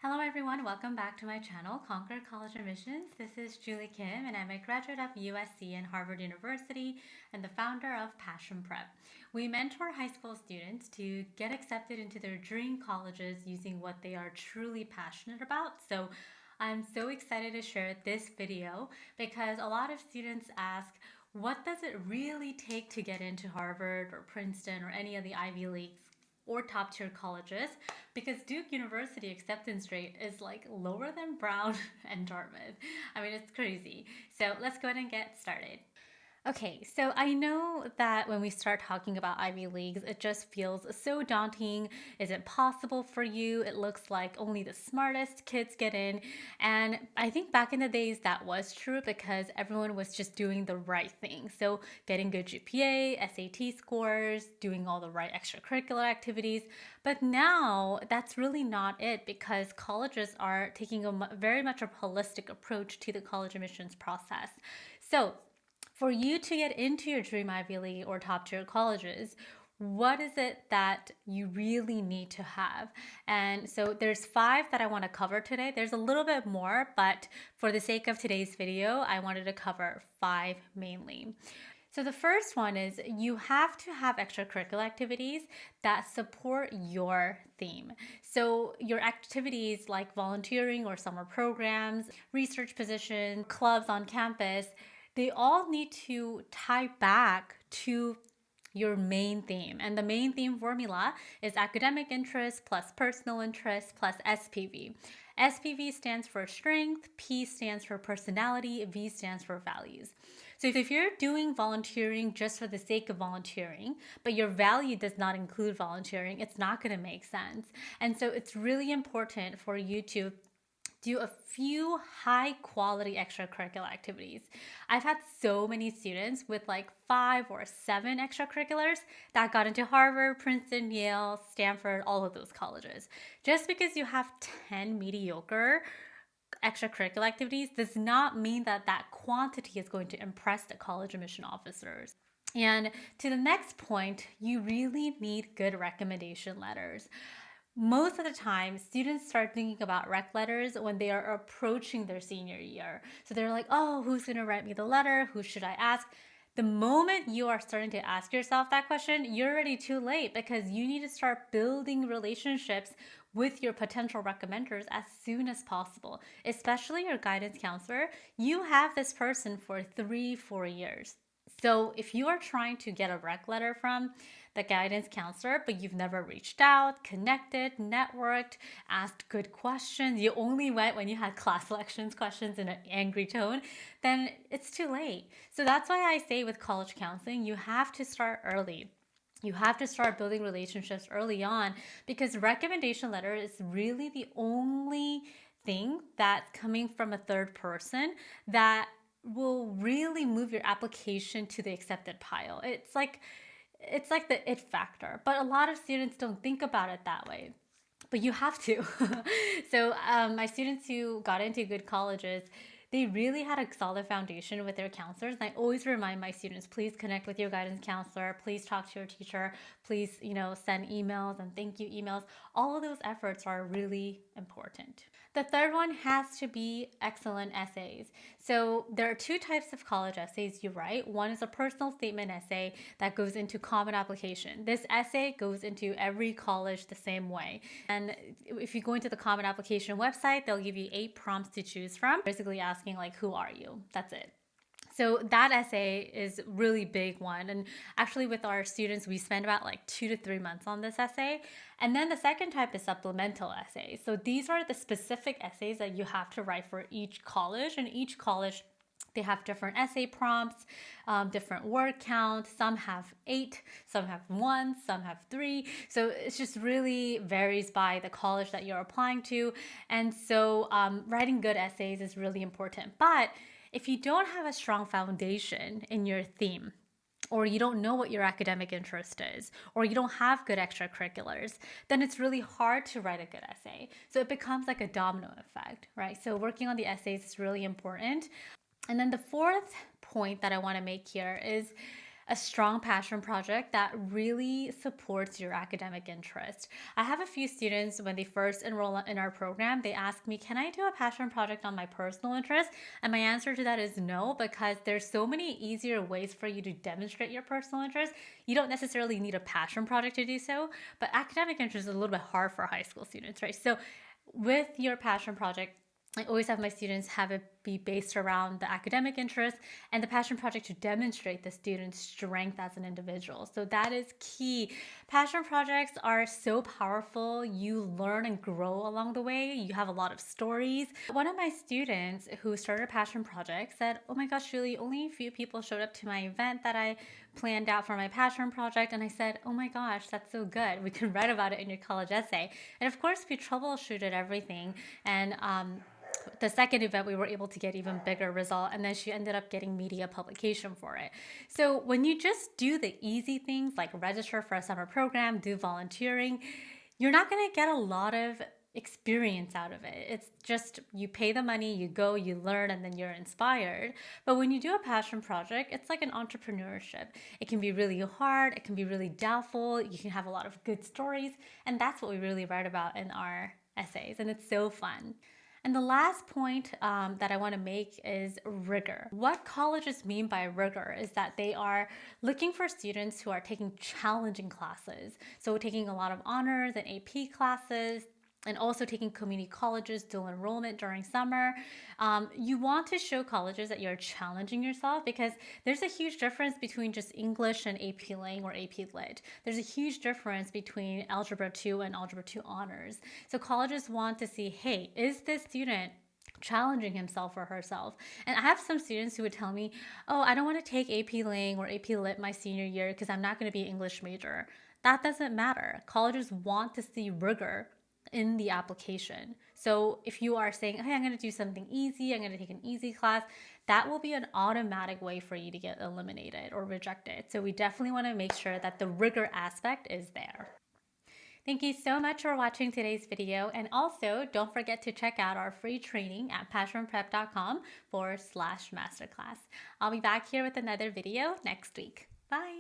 Hello everyone, welcome back to my channel, Conquer College Admissions. This is Julie Kim and I'm a graduate of USC and Harvard University and the founder of Passion Prep. We mentor high school students to get accepted into their dream colleges using what they are truly passionate about. So I'm so excited to share this video because a lot of students ask, what does it really take to get into Harvard or Princeton or any of the Ivy Leagues or top tier colleges, because Duke University acceptance rate is like lower than Brown and Dartmouth. I mean, it's crazy. So let's go ahead and get started. Okay, so I know that when we start talking about Ivy Leagues, it just feels so daunting. Is it possible for you? It looks like only the smartest kids get in. And I think back in the days that was true because everyone was just doing the right thing. So getting good GPA, SAT scores, doing all the right extracurricular activities. But now that's really not it because colleges are taking very much a holistic approach to the college admissions process. So for you to get into your dream Ivy League or top tier colleges, what is it that you really need to have? And so there's 5 that I want to cover today. There's a little bit more, but for the sake of today's video, I wanted to cover 5 mainly. So the first one is you have to have extracurricular activities that support your theme. So your activities like volunteering or summer programs, research positions, clubs on campus, they all need to tie back to your main theme. And the main theme formula is academic interest plus personal interest plus SPV. SPV stands for strength, P stands for personality, V stands for values. So if you're doing volunteering just for the sake of volunteering, but your value does not include volunteering, it's not going to make sense. And so it's really important for you to do a few high quality extracurricular activities. I've had so many students with like 5 or 7 extracurriculars that got into Harvard, Princeton, Yale, Stanford, all of those colleges. Just because you have 10 mediocre extracurricular activities does not mean that that quantity is going to impress the college admission officers. And to the next point, you really need good recommendation letters. Most of the time, students start thinking about rec letters when they are approaching their senior year. So they're like, oh, who's going to write me the letter? Who should I ask? The moment you are starting to ask yourself that question, you're already too late because you need to start building relationships with your potential recommenders as soon as possible, especially your guidance counselor. You have this person for 3-4 years. So if you are trying to get a rec letter from the guidance counselor, but you've never reached out, connected, networked, asked good questions, you only went when you had class selections questions in an angry tone, then it's too late. So that's why I say with college counseling, you have to start early. You have to start building relationships early on because recommendation letter is really the only thing that's coming from a third person that will really move your application to the accepted pile. It's like the it factor, but a lot of students don't think about it that way. But you have to. So my students who got into good colleges, they really had a solid foundation with their counselors. And I always remind my students, please connect with your guidance counselor. Please talk to your teacher. Please, send emails and thank you emails. All of those efforts are really important. The third one has to be excellent essays. So there are 2 types of college essays you write. One is a personal statement essay that goes into common application. This essay goes into every college the same way. And if you go into the common application website, they'll give you 8 prompts to choose from, basically asking like, who are you? That's it. So that essay is really big one. And actually with our students, we spend about like 2 to 3 months on this essay. And then the second type is supplemental essays. So these are the specific essays that you have to write for each college, and each college they have different essay prompts, different word count. Some have 8, some have 1, some have 3. So it's just really varies by the college that you're applying to. And so writing good essays is really important. But if you don't have a strong foundation in your theme, or you don't know what your academic interest is, or you don't have good extracurriculars, then it's really hard to write a good essay. So it becomes like a domino effect, right? So working on the essays is really important. And then the fourth point that I want to make here is a strong passion project that really supports your academic interest. I have a few students, when they first enroll in our program, they ask me, can I do a passion project on my personal interest? And my answer to that is no, because there's so many easier ways for you to demonstrate your personal interest. You don't necessarily need a passion project to do so, but academic interest is a little bit hard for high school students, right? So with your passion project, I always have my students have it be based around the academic interest and the passion project to demonstrate the student's strength as an individual. So that is key. Passion projects are so powerful. You learn and grow along the way. You have a lot of stories. One of my students who started a passion project said, oh my gosh, Julie, only a few people showed up to my event that I planned out for my passion project. And I said, oh my gosh, that's so good. We can write about it in your college essay. And of course, we troubleshooted everything. And the second event, we were able to get even bigger result, and then she ended up getting media publication for it. So when you just do the easy things like register for a summer program, do volunteering, you're not going to get a lot of experience out of it. It's just you pay the money, you go, you learn, and then you're inspired. But when you do a passion project, it's like an entrepreneurship. It can be really hard, it can be really doubtful, you can have a lot of good stories, and that's what we really write about in our essays, and it's so fun. And the last point that I want to make is rigor. What colleges mean by rigor is that they are looking for students who are taking challenging classes. So taking a lot of honors and AP classes, and also taking community colleges dual enrollment during summer. You want to show colleges that you're challenging yourself, because there's a huge difference between just English and AP Lang or AP Lit. There's a huge difference between Algebra 2 and Algebra 2 honors. So colleges want to see, hey, is this student challenging himself or herself? And I have some students who would tell me, oh, I don't want to take AP Lang or AP Lit my senior year because I'm not going to be an English major. That doesn't matter. Colleges want to see rigor in the application. So if you are saying, hey, I'm going to do something easy, I'm going to take an easy class, that will be an automatic way for you to get eliminated or rejected. So we definitely want to make sure that the rigor aspect is there. Thank you so much for watching today's video. And also don't forget to check out our free training at passionprep.com/masterclass. I'll be back here with another video next week. Bye.